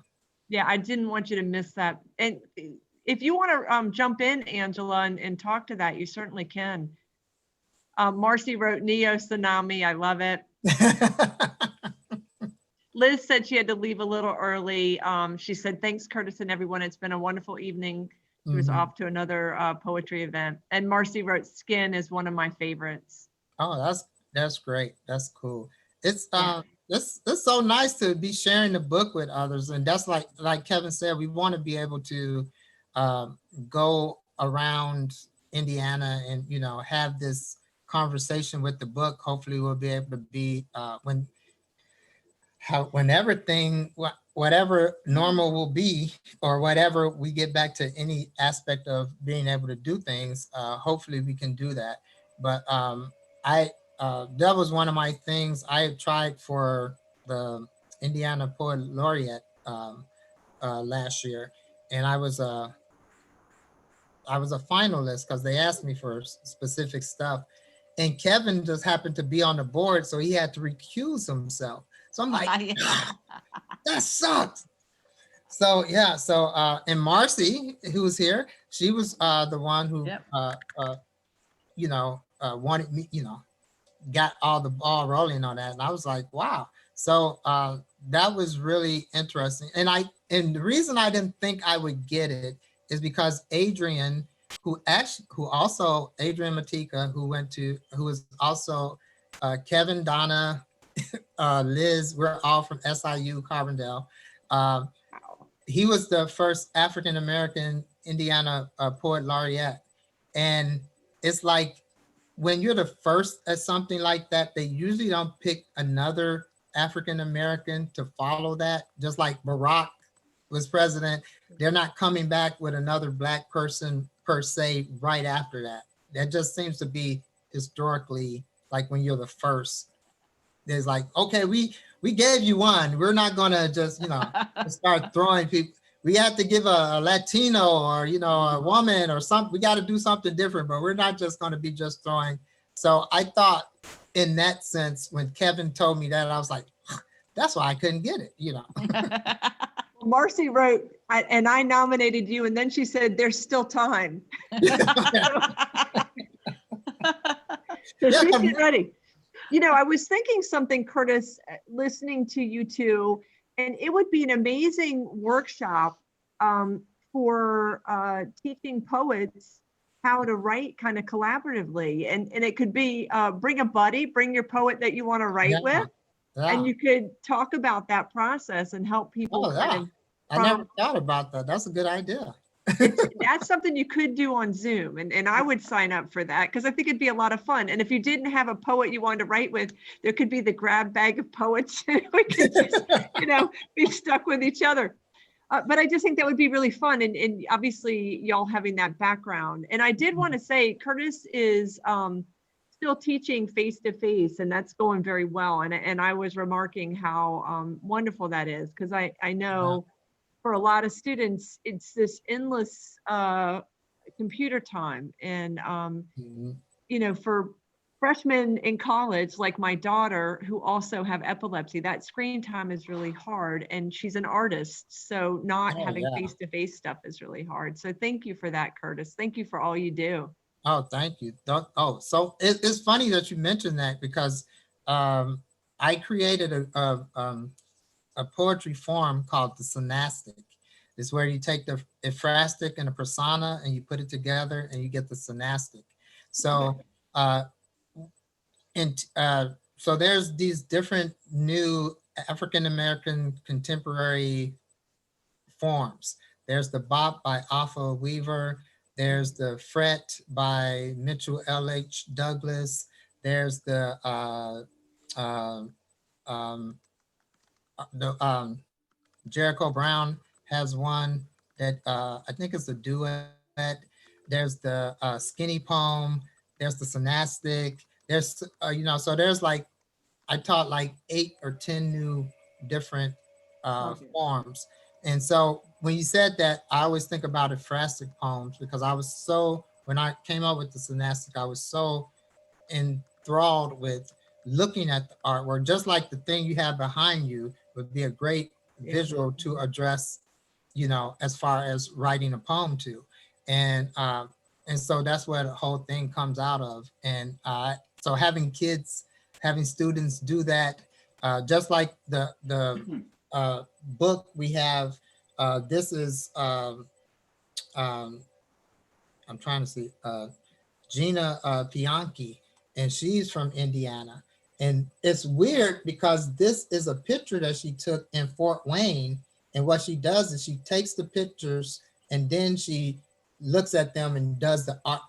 Yeah, I didn't want you to miss that. And if you want to jump in, Angela, and talk to that, you certainly can. Marcy wrote Neo Tsunami. I love it. Liz said she had to leave a little early. She said, thanks, Curtis and everyone. It's been a wonderful evening. She was off to another poetry event. And Marcy wrote Skin is one of my favorites. Oh, that's great. That's cool. It's it's so nice to be sharing the book with others. And that's like Kevin said, we want to be able to go around Indiana and, you know, have this conversation with the book. Hopefully we'll be able to be whatever normal will be, or whatever we get back to any aspect of being able to do things, hopefully we can do that. But that was one of my things I had tried for the Indiana Poet Laureate last year, and I was a finalist because they asked me for specific stuff, and Kevin just happened to be on the board, so he had to recuse himself. So I'm like, that sucks. So yeah, and Marcy, who was here, she was the one who wanted me, got all the ball rolling on that, and I was like, wow. So that was really interesting, and the reason I didn't think I would get it is because Adrian Matika, who was also Kevin, Donna, Liz, we're all from SIU Carbondale. He was the first African-American Indiana Poet Laureate. And it's like, when you're the first at something like that, they usually don't pick another African-American to follow that. Just like Barack was president, they're not coming back with another Black person per se right after that. That just seems to be historically, like when you're the first, there's like, okay, we gave you one. We're not gonna just, start throwing people. We have to give a Latino or, a woman or something. We got to do something different, but we're not just gonna be just throwing. So I thought in that sense, when Kevin told me that, I was like, that's why I couldn't get it, Marcy wrote, and I nominated you, and then she said, there's still time. So she's getting ready. I was thinking something, Curtis, listening to you two, and it would be an amazing workshop for teaching poets how to write kind of collaboratively. And it could be bring a buddy, bring your poet that you want to write with, and you could talk about that process and help people. I never thought about that. That's a good idea. That's something you could do on Zoom, and I would sign up for that because I think it'd be a lot of fun. And if you didn't have a poet you wanted to write with, there could be the grab bag of poets. We could just, be stuck with each other. But I just think that would be really fun, and obviously y'all having that background. And I did want to say, Curtis is still teaching face-to-face, and that's going very well. And I was remarking how wonderful that is, because I know. For a lot of students, it's this endless computer time. And, for freshmen in college, like my daughter, who also have epilepsy, that screen time is really hard. And she's an artist, so not having face-to-face stuff is really hard. So thank you for that, Curtis. Thank you for all you do. Oh, thank you. So it's funny that you mentioned that, because I created a poetry form called the synastic. It's where you take the ekphrastic and the persona and you put it together and you get the synastic. So so there's these different new African-American contemporary forms. There's the bop by Alpha Weaver. There's the fret by Mitchell L.H. Douglas. There's the Jericho Brown has one that I think is a duet. There's the skinny poem. There's the synastic. There's so there's like I taught like 8 or 10 new different Okay. forms. And so when you said that, I always think about ekphrastic poems because I was so, when I came up with the synastic, I was so enthralled with looking at the artwork, just like the thing you have behind you would be a great Yeah. visual to address, as far as writing a poem to. And so that's where the whole thing comes out of. And so having kids, having students do that, just like the book we have, this is um, I'm trying to see, Gina Bianchi, and she's from Indiana. And it's weird because this is a picture that she took in Fort Wayne. And what she does is she takes the pictures and then she looks at them and does the art,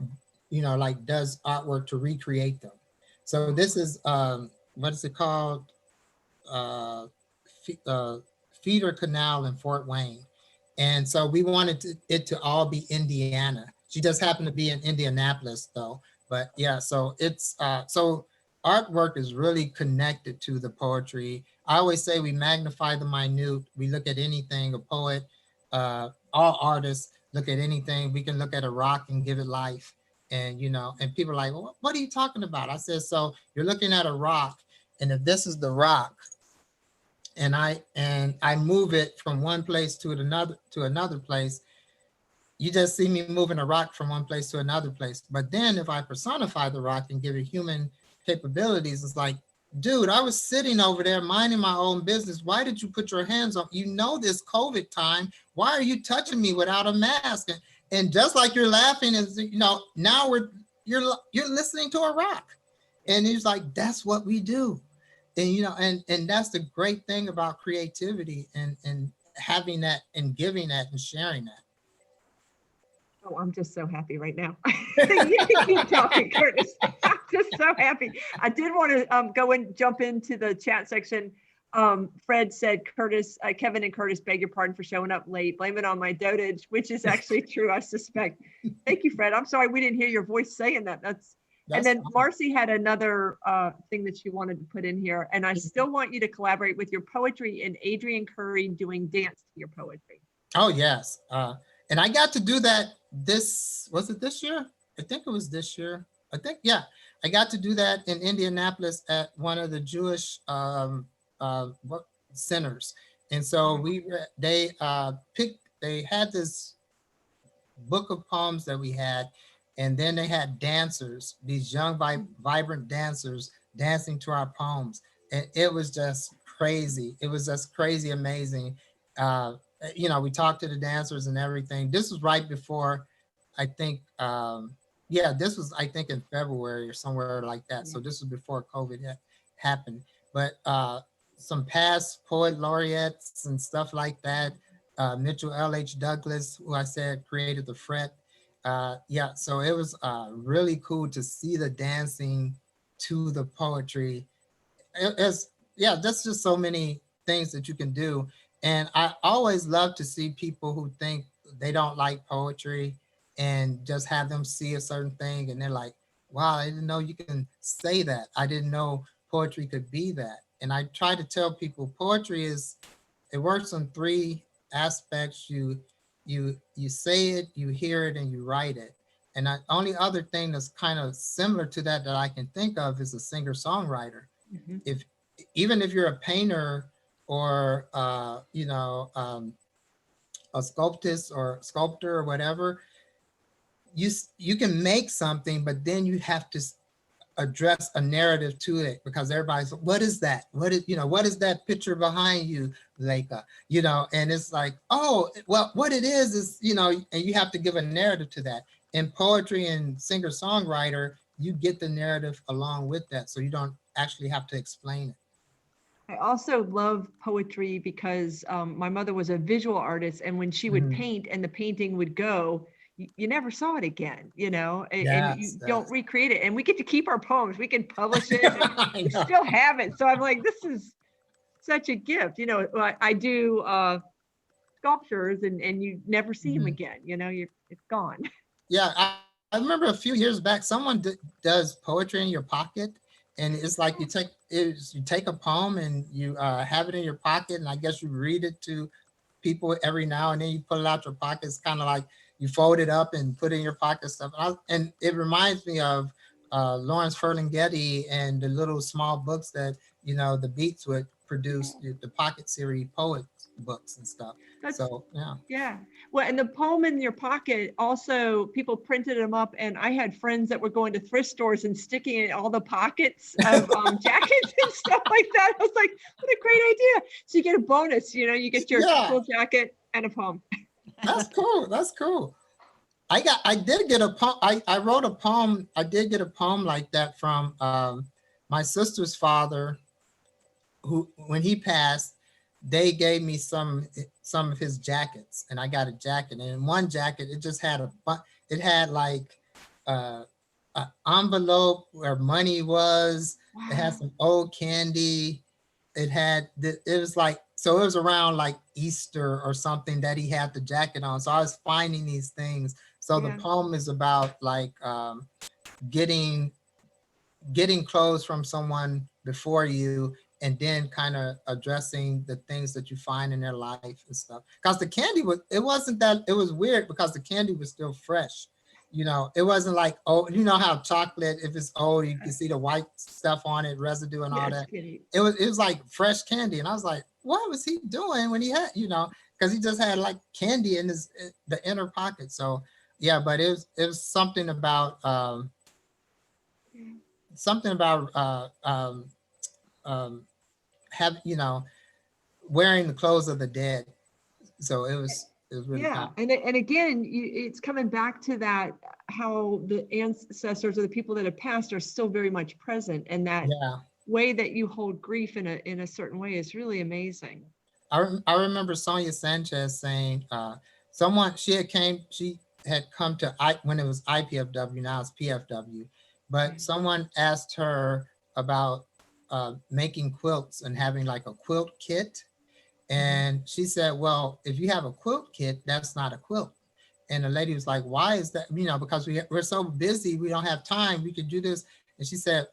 like does artwork to recreate them. So this is, what is it called? Uh, uh, Feeder Canal in Fort Wayne. And so we wanted it to all be Indiana. She just happened to be in Indianapolis though. But yeah, so it's so artwork is really connected to the poetry. I always say we magnify the minute. We look at anything, a poet, all artists look at anything. We can look at a rock and give it life. And and people are like, well, what are you talking about? I said, so you're looking at a rock, and if this is the rock, and I move it from one place to another place, you just see me moving a rock from one place to another place. But then if I personify the rock and give it human capabilities, it's like, dude, I was sitting over there minding my own business. Why did you put your hands on? This COVID time. Why are you touching me without a mask? And just like you're laughing, is now you're listening to a rock. And he's like, that's what we do. And and that's the great thing about creativity and having that and giving that and sharing that. Oh, I'm just so happy right now. You can keep talking, Curtis. I'm just so happy. I did want to go and jump into the chat section. Fred said, Kevin and Curtis, beg your pardon for showing up late. Blame it on my dotage, which is actually true, I suspect. Thank you, Fred. I'm sorry we didn't hear your voice saying that. And then Marcy had another thing that she wanted to put in here. And I still want you to collaborate with your poetry and Adrian Curry doing dance to your poetry. Oh, yes. And I got to do that was it this year? I think it was this year. Yeah. I got to do that in Indianapolis at one of the Jewish centers. And so they had this book of poems that we had, and then they had dancers, these young, vibrant dancers dancing to our poems. And it was just crazy. It was just crazy, amazing. We talked to the dancers and everything. This was right before, I think, this was, I think, in February or somewhere like that. So this was before COVID had happened. But some past poet laureates and stuff like that, Mitchell L.H. Douglas, who I said created the fret. So it was really cool to see the dancing to the poetry. That's just so many things that you can do. And I always love to see people who think they don't like poetry and just have them see a certain thing. And they're like, wow, I didn't know you can say that. I didn't know poetry could be that. And I try to tell people poetry it works on 3 aspects. You say it, you hear it, and you write it. And the only other thing that's kind of similar to that I can think of is a singer-songwriter. Mm-hmm. Even if you're a painter or a sculptor or whatever, you can make something, but then you have to address a narrative to it, because everybody's, what is that? What is that picture behind you, Leica? And it's like, oh, well, what it is, and you have to give a narrative to that. In poetry and singer-songwriter, you get the narrative along with that, so you don't actually have to explain it. I also love poetry because my mother was a visual artist, and when she would paint and the painting would go, you never saw it again, and you don't recreate it. And we get to keep our poems. We can publish it and we still have it. So I'm like, this is such a gift. I do sculptures and you never see them again. It's gone. Yeah, I remember a few years back, someone does poetry in your pocket. and it's like you take a poem and you have it in your pocket, and I guess you read it to people every now and then. You pull it out your pocket. It's kind of like you fold it up and put it in your pocket stuff. And it reminds me of Lawrence Ferlinghetti and the little small books that the Beats would produce, the pocket series poet books and stuff. So yeah. Yeah. Well, and the poem in your pocket, also people printed them up, and I had friends that were going to thrift stores and sticking it in all the pockets of jackets and stuff like that. I was like, what a great idea. So you get a bonus, you get your full jacket and a poem. That's cool. That's cool. I did get a poem. I wrote a poem. I did get a poem like that from my sister's father, who, when he passed, they gave me some of his jackets, and I got a jacket. And in one jacket, it just had it had like an envelope where money was. Wow. It had some old candy. It was like, so it was around like Easter or something that he had the jacket on. So I was finding these things. So the poem is about like getting clothes from someone before you, and then kind of addressing the things that you find in their life and stuff. Because the candy it was weird because the candy was still fresh. It wasn't like, oh, how chocolate, if it's old, you can see the white stuff on it, residue and all that. It was like fresh candy. And I was like, what was he doing when he had, because he just had like candy in the inner pocket. So yeah, but it was something about wearing the clothes of the dead. So it was really and again, it's coming back to that, how the ancestors or the people that have passed are still very much present, and that way that you hold grief in a certain way is really amazing. I remember Sonia Sanchez saying she had come to when it was IPFW, now it's PFW, but someone asked her about making quilts and having like a quilt kit. And she said, well, if you have a quilt kit, that's not a quilt. And the lady was like, why is that? Because we're so busy, we don't have time, we could do this. And she said,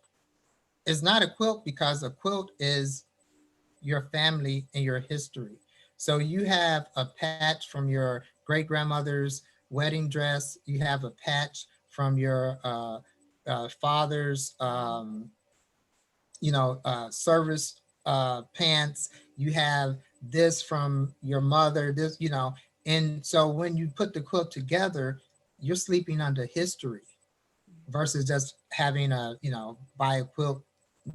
it's not a quilt because a quilt is your family and your history. So you have a patch from your great grandmother's wedding dress, you have a patch from your father's service pants, you have this from your mother, this, and so when you put the quilt together, you're sleeping under history versus just having buy a quilt,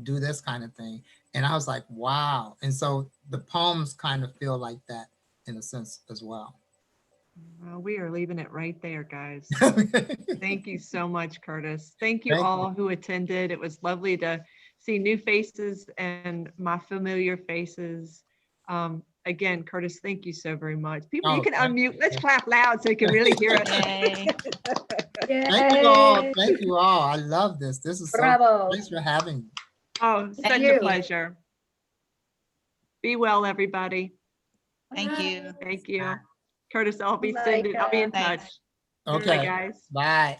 do this kind of thing. And I was like, wow. And so the poems kind of feel like that in a sense as well. Well, we are leaving it right there, guys. Thank you so much, Curtis. Thank you all who attended. It was lovely to see new faces and my familiar faces. Again, Curtis, thank you so very much. People, you can unmute. Let's clap loud so you can really hear it. Thank you all. Thank you all. I love this. This is Bravo. Thanks for having me. Oh, such a pleasure. Be well, everybody. Thank you. Thank you. Curtis, I'll be in touch. Okay. Bye, guys. Bye.